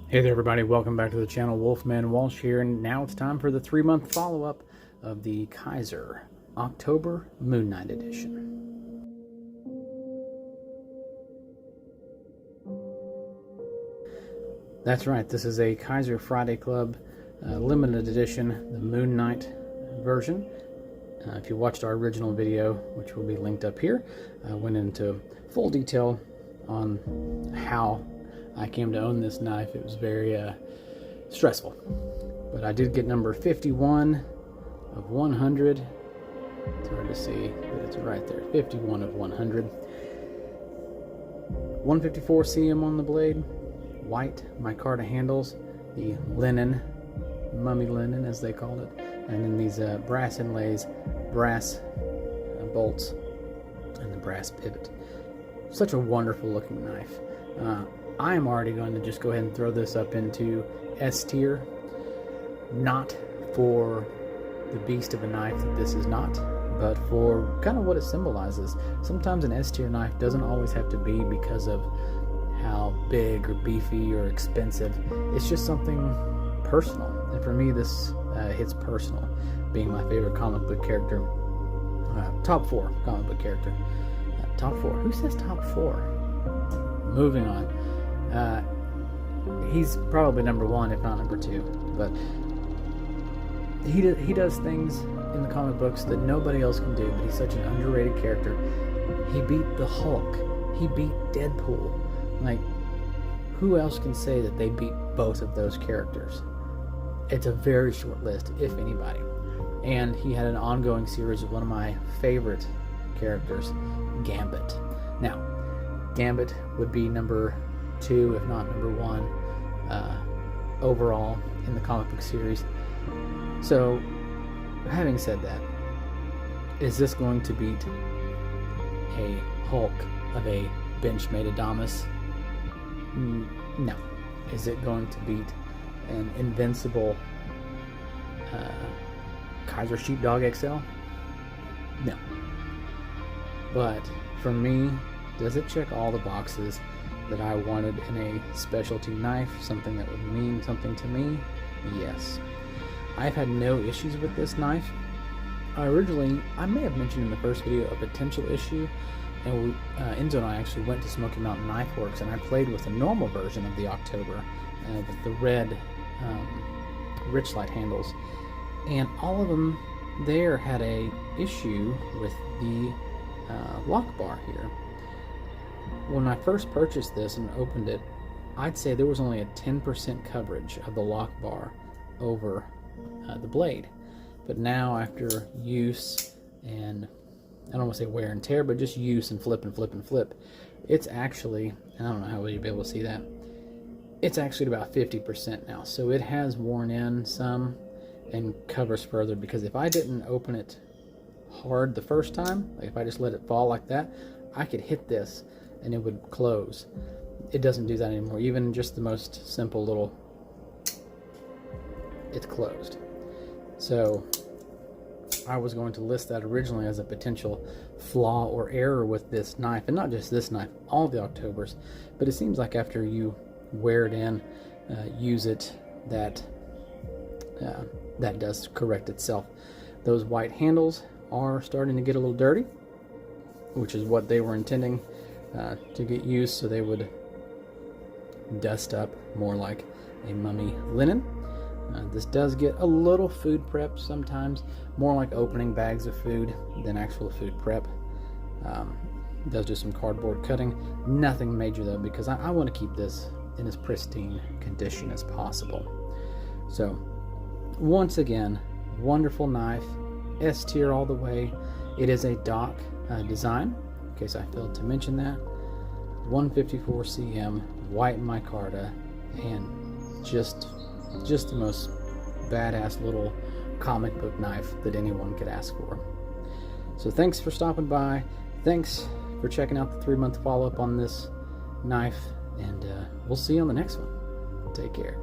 Hey there everybody, welcome back to the channel. Wolfman Walsh here, and now it's time for the 3-month follow-up of the Kizer October MoonKnight edition. That's right, this is a Kizer Friday Club limited edition, the MoonKnight version. If you watched our original video, which will be linked up here, I went into full detail on how I came to own this knife. It was very stressful, but I did get number 51 of 100. It's hard to see, but it's right there, 51 of 100. 154 cm on the blade, white micarta handles, the linen, mummy linen as they called it, and then these brass inlays, brass bolts, and the brass pivot. Such a wonderful looking knife. I am already going to just go ahead and throw this up into S tier, not for the beast of a knife that this is not, but for kind of what it symbolizes. Sometimes an S tier knife doesn't always have to be because of how big or beefy or expensive. It's just something personal, and for me this hits personal, being my favorite comic book character. Top 4 comic book character. Top 4. Who says top 4? Moving on. He's probably number 1, if not number 2. But he does things in the comic books that nobody else can do. But he's such an underrated character. He beat the Hulk. He beat Deadpool. Like, who else can say that they beat both of those characters? It's a very short list, if anybody. And he had an ongoing series of one of my favorite characters, Gambit. Now, Gambit would be number 2, if not number 1, overall in the comic book series. So, having said that, is this going to beat a Hulk of a bench-made Adamas? No. Is it going to beat an invincible Kizer Sheepdog XL? No. But for me, does it check all the boxes that I wanted in a specialty knife, something that would mean something to me? Yes. I've had no issues with this knife. I may have mentioned in the first video a potential issue, and Enzo and I actually went to Smoky Mountain Knife Works, and I played with a normal version of the October with the red Richlight handles, and all of them there had a issue with the lock bar here. When I first purchased this and opened it, I'd say there was only a 10% coverage of the lock bar over the blade. But now, after use and, I don't want to say wear and tear, but just use and flip and flip and flip, it's actually, and I don't know how well you'll be able to see that, it's actually about 50% now. So it has worn in some and covers further, because if I didn't open it hard the first time, like if I just let it fall like that, I could hit this and it would close. It doesn't do that anymore. Even just the most simple little, it's closed. So I was going to list that originally as a potential flaw or error with this knife, and not just this knife, all the Octobers. But it seems like after you wear it in, use it, that does correct itself. Those white handles are starting to get a little dirty, which is what they were intending to get used, so they would dust up more like a mummy linen. This does get a little food prep sometimes, more like opening bags of food than actual food prep. Does do some cardboard cutting. Nothing major though, because I want to keep this in as pristine condition as possible. So, once again, wonderful knife, S tier all the way. It is a Doc design, in case I failed to mention that. 154 cm, white micarta, and just the most badass little comic book knife that anyone could ask for. So thanks for stopping by. Thanks for checking out the 3-month follow-up on this knife, and we'll see you on the next one. Take care.